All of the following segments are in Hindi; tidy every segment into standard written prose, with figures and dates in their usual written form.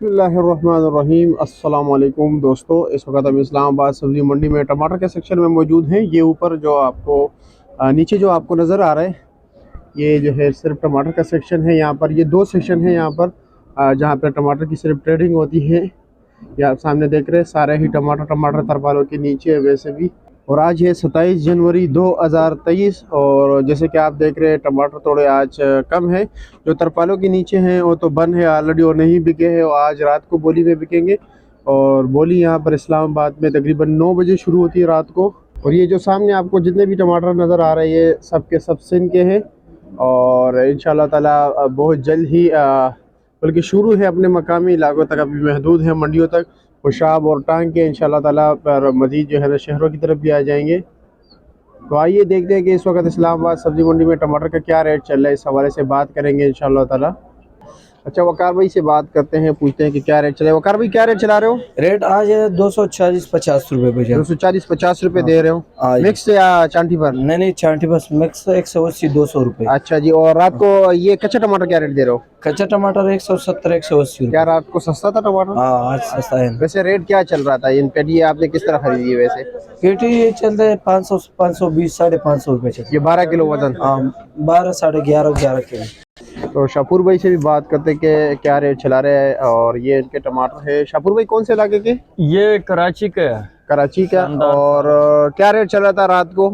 बिस्मिल्लाहिर्रहमानिर्रहीम। अस्सलाम वालेकुम दोस्तों, इस वक्त हम इस्लामाबाद सब्ज़ी मंडी में टमाटर के सेक्शन में मौजूद हैं। ये ऊपर जो आपको नीचे जो आपको नज़र आ रहा है, ये जो है सिर्फ टमाटर का सेक्शन है। यहाँ पर ये दो सेक्शन है यहाँ पर, जहाँ पर टमाटर की सिर्फ ट्रेडिंग होती है। ये आप सामने देख रहे हैं, सारे ही टमाटर तरपालों के नीचे है वैसे भी। और आज है 27 जनवरी 2023 और जैसे कि आप देख रहे हैं टमाटर थोड़े आज कम है। जो तरपालों के नीचे हैं वो तो बंद है ऑलरेडी और नहीं बिके हैं, और आज रात को बोली में बिकेंगे। और बोली यहाँ पर इस्लामाबाद में तकरीबन 9 बजे शुरू होती है रात को। और ये जो सामने आपको जितने भी टमाटर नज़र आ रहे हैं ये सब के सब सिंध के हैं, और इंशाल्लाह ताला बहुत जल्द ही बल्कि शुरू है अपने मकामी इलाकों तक, अभी महदूद है मंडियों तक। खुशाब और टांग के इंशाल्लाह ताला पर मज़ीद जो है ना शहरों की तरफ भी आ जाएंगे। तो आइए देखते हैं कि इस वक्त इस्लामाबाद सब्ज़ी मंडी में टमाटर का क्या रेट चल रहा है, इस हवाले से बात करेंगे इंशाल्लाह ताला। अच्छा, वकार भाई से बात करते हैं, पूछते हैं कि क्या रेट चले। वकार भाई क्या रेट चला रहे हो? रेट आज है 240-50 रुपए भैया। 240-50 रुपए दे रहे हो मिक्स या चांटी पर? नहीं चांटी बस मिक्स 180-200 रुपए। अच्छा जी। और रात को ये कच्चा टमाटर क्या रेट दे रहे हो? कच्चा टमाटर 170-180 रुपए। क्या रात को सस्ता था टमाटर? हाँ आज सस्ता है। वैसे रेट क्या चल रहा था इन पेटी? आपने किस तरह खरीदी है वैसे? पेटी ये चलते हैं 500-520 550 रुपए चलते। ये 12 किलो वजन? हाँ 12 11.5 किलो। तो शाहपुर भाई से भी बात करते कि क्या रेट चला रहे हैं। और ये इनके टमाटर है। शाहपुर भाई कौन से इलाके के? ये कराची का है। कराची का। और क्या रेट चला था रात को?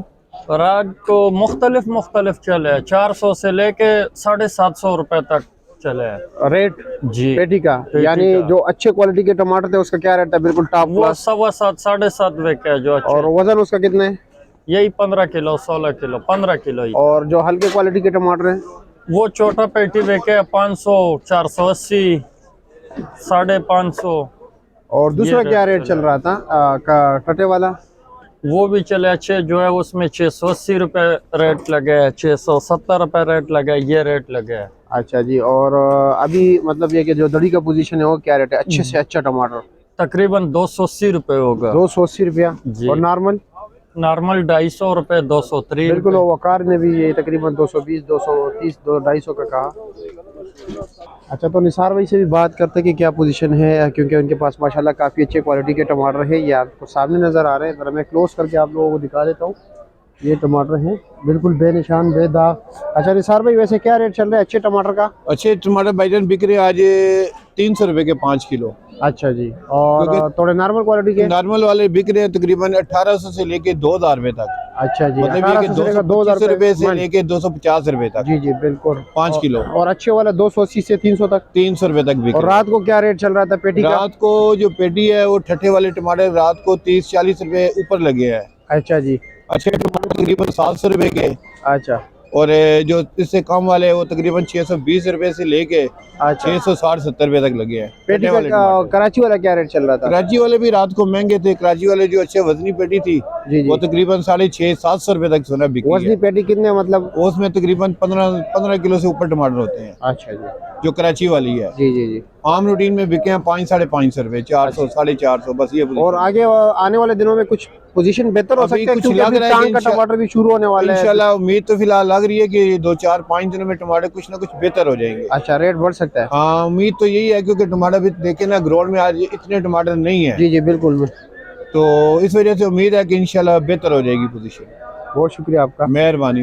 रात को मुख्तलिफ चले, 400 से लेके 750 रुपए तक चले रेट जी पेटी का। यानी जो अच्छे क्वालिटी के टमाटर थे उसका क्या रेट था? बिल्कुल टॉप वो क्लास। 7.25 7.5 बिके है जो अच्छे। और वजन उसका कितना है? यही 15 किलो 16 किलो 15 किलो ही। और जो हल्के क्वालिटी के टमाटर हैं? वो छोटा पेटी बिके 500 480 550। और दूसरा क्या रेट चल रहा था कटे वाला? वो भी चले अच्छे जो है, उसमें 680 रुपए रेट लगे, 670 रुपए रेट लगे, ये रेट लगे। अच्छा जी। और अभी मतलब ये कि जो दड़ी का पोजीशन है वो क्या रेट है अच्छे से अच्छा टमाटर? तकरीबन 280 रुपए होगा। 280 रुपया। और नॉर्मल? नॉर्मल 250 रुपए 230। बिल्कुल। वकार ने भी ये तकरीबन 220 230 250 का कहा। अच्छा, तो निसार भाई से भी बात करते हैं कि क्या पोजीशन है, क्योंकि उनके पास माशाल्लाह काफ़ी अच्छे क्वालिटी के टमाटर है। ये आपको सामने नज़र आ रहे हैं, ज़रा मैं क्लोज करके आप लोगों को दिखा देता हूँ। ये टमाटर हैं बिल्कुल बेनिशान बेदाग। अच्छा निसार भाई, वैसे क्या रेट चल रहा है अच्छे टमाटर का? अच्छे टमाटर भाईजान बिक रहे आज 300 रुपए के 5 किलो। अच्छा जी। और थोड़े नॉर्मल क्वालिटी के? नॉर्मल वाले बिक रहे हैं तकरीबन 1800 से लेके 2000 रुपए तक। अच्छा जी। मतलब ये कि 250 रुपए से लेके 250 रुपए तक। जी जी बिल्कुल 5 किलो। और अच्छे वाला 280 से 300 तक? 300 रुपए तक बिक। और रात को क्या रेट चल रहा था पेटी का? रात को जो पेटी है वो ठट्ठे वाले टमाटर रात को 30-40 रुपए ऊपर लगे हैं। अच्छा जी। अच्छे टमाटर तकरीबन 700 रुपए के। अच्छा। और जो इससे कम वाले वो तकरीबन 620 रुपए से लेके 660-70 रुपए तक लगे हैं। पेटी का कराची वाला क्या रेट चल रहा था? कराची वाले भी रात को महंगे थे। कराची वाले जो अच्छे वजनी पेटी थी जी जी। वो तकरीबन 650-700 रुपए तक सोना बिकी है। वजनी पेटी कितने मतलब? उसमें तकरीबन 15 किलो से ऊपर टमाटर होते हैं। अच्छा जी। जो कराची वाली है। जी जी जी। आम रूटीन में बिके हैं 500-550 रुपए, 400 450 बस ये। और आगे आने वाले दिनों में कुछ पोजीशन बेहतर हो सकती है, क्योंकि अभी टांग का टमाटर भी शुरू होने वाला है। इंशाल्लाह उम्मीद तो फिलहाल लग रही है कि 2-4-5 दिनों में टमाटर कुछ ना कुछ बेहतर हो जाएंगे। अच्छा, रेट बढ़ सकता है? हाँ उम्मीद तो यही है, क्योंकि टमाटर भी देखे ना ग्रोड में आज इतने टमाटर नहीं है। जी जी बिल्कुल। तो इस वजह से उम्मीद है कि इंशाल्लाह बेहतर हो जाएगी पोजीशन। बहुत शुक्रिया आपका। मेहरबानी।